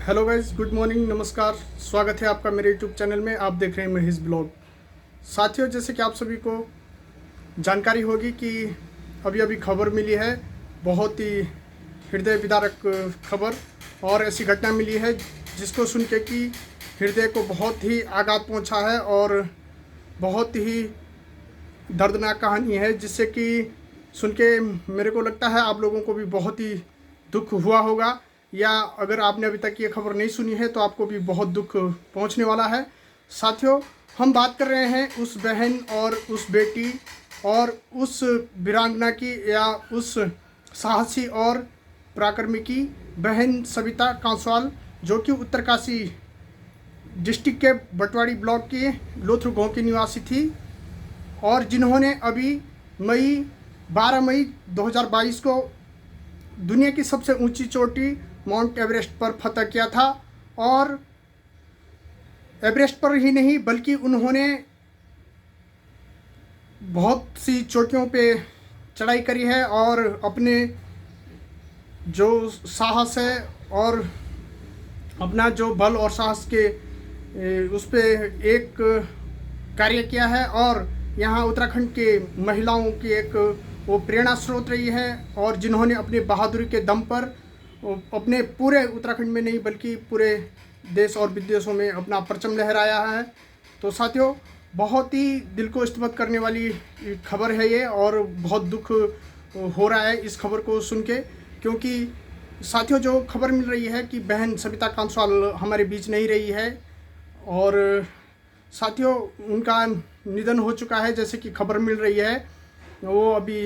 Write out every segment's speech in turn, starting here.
Hello guys, good morning, नमस्कार। स्वागत है आपका मेरे यूट्यूब चैनल में। आप देख रहे हैं महेश ब्लॉग। साथियों, जैसे कि आप सभी को जानकारी होगी कि अभी अभी खबर मिली है, बहुत ही हृदय विदारक खबर, और ऐसी घटना मिली है जिसको सुन के कि हृदय को बहुत ही आघात पहुंचा है और बहुत ही दर्दनाक कहानी है, जिससे कि सुन के मेरे को लगता है आप लोगों को भी बहुत ही दुख हुआ होगा, या अगर आपने अभी तक ये खबर नहीं सुनी है तो आपको भी बहुत दुख पहुंचने वाला है। साथियों, हम बात कर रहे हैं उस बहन और उस बेटी और उस वीरांगना की, या उस साहसी और पराक्रमी की बहन सविता कांसवाल, जो कि उत्तरकाशी डिस्ट्रिक्ट के बटवाड़ी ब्लॉक के लोथरू गांव की निवासी थी, और जिन्होंने अभी 12 मई 2022 को दुनिया की सबसे ऊंची चोटी माउंट एवरेस्ट पर फतह किया था। और एवरेस्ट पर ही नहीं बल्कि उन्होंने बहुत सी चोटियों पे चढ़ाई करी है, और अपने जो साहस है और अपना जो बल और साहस के उस पे एक कार्य किया है, और यहाँ उत्तराखंड के महिलाओं की एक वो प्रेरणा स्रोत रही है, और जिन्होंने अपनी बहादुरी के दम पर अपने पूरे उत्तराखंड में नहीं बल्कि पूरे देश और विदेशों में अपना परचम लहराया है। तो साथियों, बहुत ही दिल को स्तब्ध करने वाली खबर है ये, और बहुत दुख हो रहा है इस खबर को सुन के, क्योंकि साथियों जो खबर मिल रही है कि बहन सविता कांसवाल हमारे बीच नहीं रही है, और साथियों उनका निधन हो चुका है। जैसे कि खबर मिल रही है, वो अभी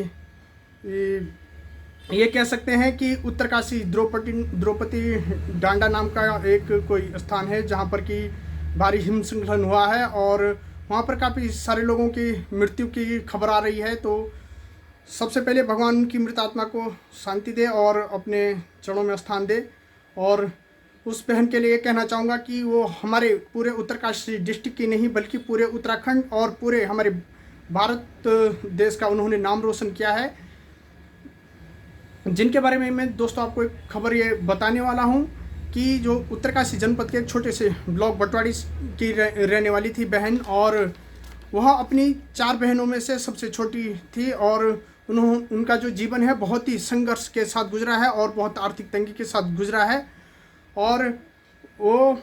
ये कह सकते हैं कि उत्तरकाशी द्रौपदी डांडा नाम का एक कोई स्थान है जहाँ पर कि भारी हिमस्खलन हुआ है, और वहाँ पर काफ़ी सारे लोगों की मृत्यु की खबर आ रही है। तो सबसे पहले भगवान उनकी मृत आत्मा को शांति दे और अपने चरणों में स्थान दे। और उस बहन के लिए कहना चाहूँगा कि वो हमारे पूरे उत्तरकाशी डिस्ट्रिक्ट की नहीं बल्कि पूरे उत्तराखंड और पूरे हमारे भारत देश का उन्होंने नाम रोशन किया है, जिनके बारे में मैं दोस्तों आपको एक खबर ये बताने वाला हूँ कि जो उत्तरकाशी जनपद के एक छोटे से ब्लॉक बटवाड़ी की रहने वाली थी बहन, और वह अपनी 4 बहनों में से सबसे छोटी थी, और उनका जो जीवन है बहुत ही संघर्ष के साथ गुजरा है और बहुत आर्थिक तंगी के साथ गुजरा है। और वो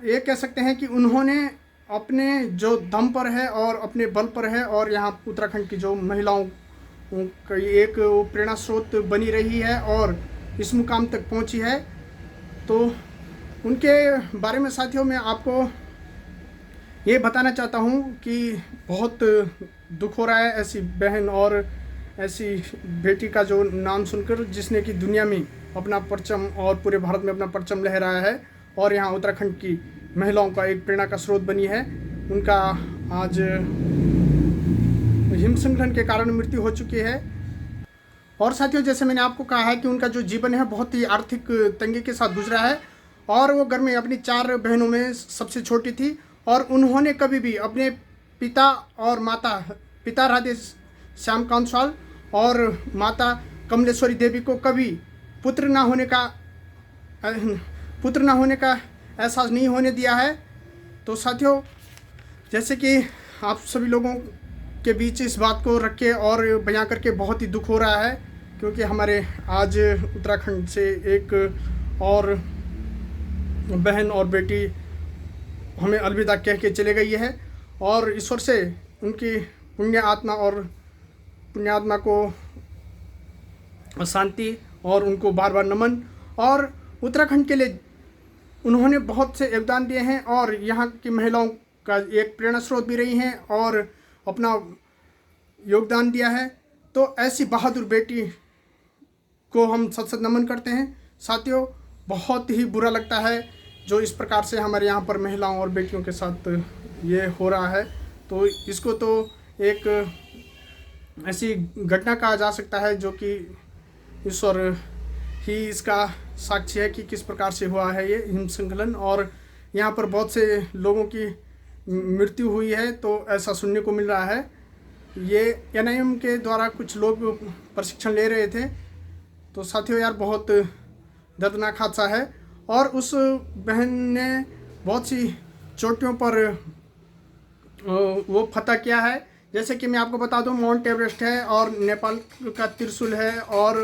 ये कह सकते हैं कि उन्होंने अपने जो दम पर है और अपने बल पर है, और यहाँ उत्तराखंड की जो महिलाओं की एक प्रेरणा स्रोत बनी रही है और इस मुकाम तक पहुँची है। तो उनके बारे में साथियों मैं आपको ये बताना चाहता हूँ कि बहुत दुख हो रहा है ऐसी बहन और ऐसी बेटी का जो नाम सुनकर, जिसने कि दुनिया में अपना परचम और पूरे भारत में अपना परचम लहराया है, और यहाँ उत्तराखंड की महिलाओं का एक प्रेरणा का स्रोत बनी है। उनका आज हिमस्खलन के कारण मृत्यु हो चुकी है। और साथियों, जैसे मैंने आपको कहा है कि उनका जो जीवन है बहुत ही आर्थिक तंगी के साथ गुजरा है, और वो घर में अपनी 4 बहनों में सबसे छोटी थी, और उन्होंने कभी भी अपने पिता और माता, पिता राधे श्याम कांसवाल और माता कमलेश्वरी देवी को कभी पुत्र ना होने का एहसास नहीं होने दिया है। तो साथियों, जैसे कि आप सभी लोगों के बीच इस बात को रख के और बयां करके बहुत ही दुख हो रहा है, क्योंकि हमारे आज उत्तराखंड से एक और बहन और बेटी हमें अलविदा कह के चले गई है, और ईश्वर से उनकी पुण्यात्मा को शांति और उनको बार बार नमन। और उत्तराखंड के लिए उन्होंने बहुत से योगदान दिए हैं, और यहाँ की महिलाओं का एक प्रेरणा स्रोत भी रही हैं और अपना योगदान दिया है। तो ऐसी बहादुर बेटी को हम सत सत नमन करते हैं। साथियों, बहुत ही बुरा लगता है जो इस प्रकार से हमारे यहाँ पर महिलाओं और बेटियों के साथ ये हो रहा है। तो इसको तो एक ऐसी घटना कहा जा सकता है जो कि ईश्वर ही इसका साक्षी है कि किस प्रकार से हुआ है ये हिमस्खलन, और यहाँ पर बहुत से लोगों की मृत्यु हुई है। तो ऐसा सुनने को मिल रहा है। ये NIM के द्वारा कुछ लोग प्रशिक्षण ले रहे थे। तो साथियों यार, बहुत दर्दनाक हादसा है, और उस बहन ने बहुत सी चोटियों पर वो फतह किया है। जैसे कि मैं आपको बता दूं, माउंट एवरेस्ट है और नेपाल का त्रिशूल है और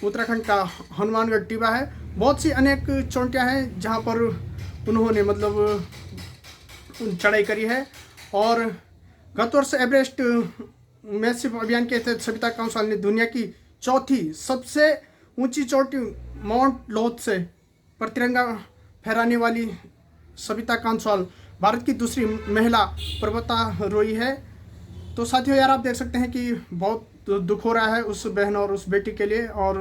उत्तराखंड का हनुमानगढ़ टिबा है। बहुत सी अनेक चोटियां हैं जहां पर उन्होंने मतलब चढ़ाई करी है। और गत वर्ष एवरेस्ट मैसिव अभियान के तहत सविता कंसाल ने दुनिया की चौथी सबसे ऊंची चोटी माउंट लोत्से पर तिरंगा फहराने वाली सविता कंसाल भारत की दूसरी महिला पर्वतारोही है। तो साथियों यार, आप देख सकते हैं कि बहुत दुख हो रहा है उस बहन और उस बेटी के लिए, और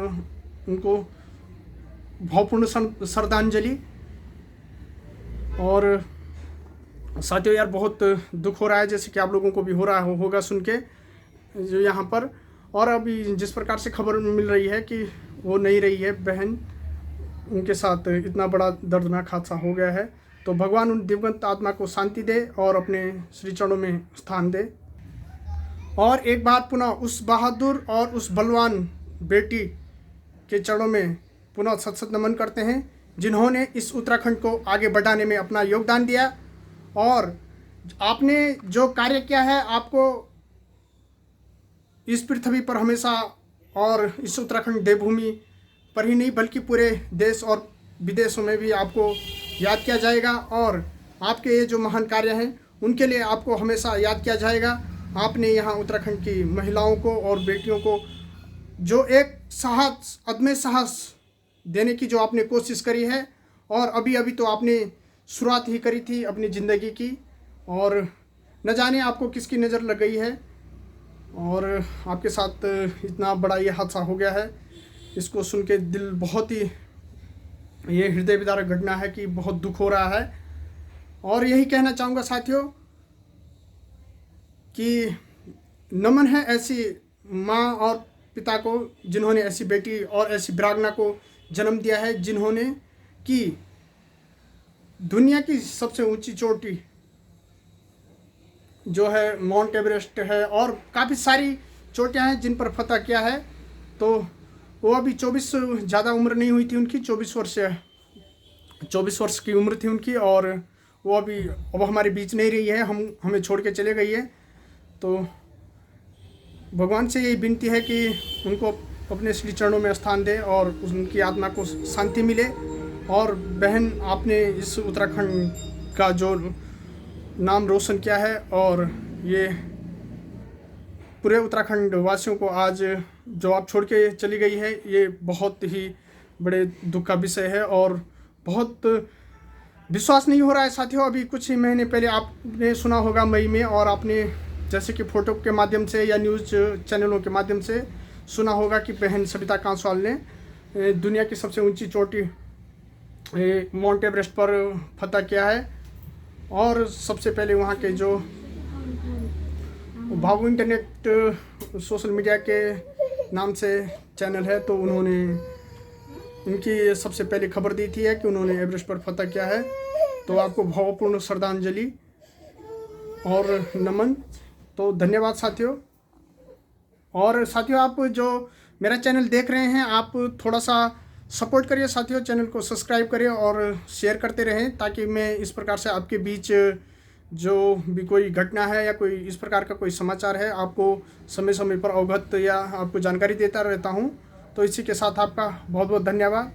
उनको भावपूर्ण श्रद्धांजलि। और साथियों यार, बहुत दुख हो रहा है, जैसे कि आप लोगों को भी हो रहा होगा सुन के जो यहाँ पर। और अभी जिस प्रकार से खबर मिल रही है कि वो नहीं रही है बहन, उनके साथ इतना बड़ा दर्दनाक हादसा हो गया है। तो भगवान उन दिवंगत आत्मा को शांति दे और अपने श्री चरणों में स्थान दे। और एक बार पुनः उस बहादुर और उस बलवान बेटी के चरणों में पुनः सत सत नमन करते हैं, जिन्होंने इस उत्तराखंड को आगे बढ़ाने में अपना योगदान दिया। और आपने जो कार्य किया है, आपको इस पृथ्वी पर हमेशा और इस उत्तराखंड देवभूमि पर ही नहीं बल्कि पूरे देश और विदेशों में भी आपको याद किया जाएगा। और आपके ये जो महान कार्य हैं उनके लिए आपको हमेशा याद किया जाएगा। आपने यहाँ उत्तराखंड की महिलाओं को और बेटियों को जो एक साहस, अदम्य साहस देने की जो आपने कोशिश करी है, और अभी अभी तो आपने शुरुआत ही करी थी अपनी ज़िंदगी की, और न जाने आपको किसकी नज़र लग गई है और आपके साथ इतना बड़ा ये हादसा हो गया है। इसको सुन के दिल बहुत ही, ये हृदय विदारक घटना है कि बहुत दुख हो रहा है। और यही कहना चाहूँगा साथियों कि नमन है ऐसी माँ और पिता को जिन्होंने ऐसी बेटी और ऐसी वीरांगना को जन्म दिया है, जिन्होंने कि दुनिया की सबसे ऊंची चोटी जो है माउंट एवरेस्ट है, और काफ़ी सारी चोटियां हैं जिन पर फतह किया है। तो वो अभी 24, ज़्यादा उम्र नहीं हुई थी उनकी, 24 वर्ष की उम्र थी उनकी, और वो अभी अब हमारे बीच नहीं रही है, हमें छोड़ के चले गई है। तो भगवान से यही विनती है कि उनको अपने श्री चरणों में स्थान दे और उनकी आत्मा को शांति मिले। और बहन, आपने इस उत्तराखंड का जो नाम रोशन किया है, और ये पूरे उत्तराखंड वासियों को आज जो आप छोड़ के चली गई है, ये बहुत ही बड़े दुख का विषय है। और बहुत विश्वास नहीं हो रहा है साथियों। अभी कुछ ही महीने पहले आपने सुना होगा मई में, और आपने जैसे कि फ़ोटो के माध्यम से या न्यूज़ चैनलों के माध्यम से सुना होगा कि बहन सविता कंसाल ने दुनिया की सबसे ऊंची चोटी माउंट एवरेस्ट पर फतह किया है। और सबसे पहले वहाँ के जो भावु इंटरनेट सोशल मीडिया के नाम से चैनल है, तो उन्होंने उनकी सबसे पहले खबर दी थी कि उन्होंने एवरेस्ट पर फतह किया है। तो आपको भावपूर्ण श्रद्धांजलि और नमन। तो धन्यवाद साथियों। और साथियों, आप जो मेरा चैनल देख रहे हैं, आप थोड़ा सा सपोर्ट करिए साथियों, चैनल को सब्सक्राइब करिए और शेयर करते रहें, ताकि मैं इस प्रकार से आपके बीच जो भी कोई घटना है या कोई इस प्रकार का कोई समाचार है, आपको समय समय पर अवगत या आपको जानकारी देता रहता हूं। तो इसी के साथ आपका बहुत बहुत धन्यवाद।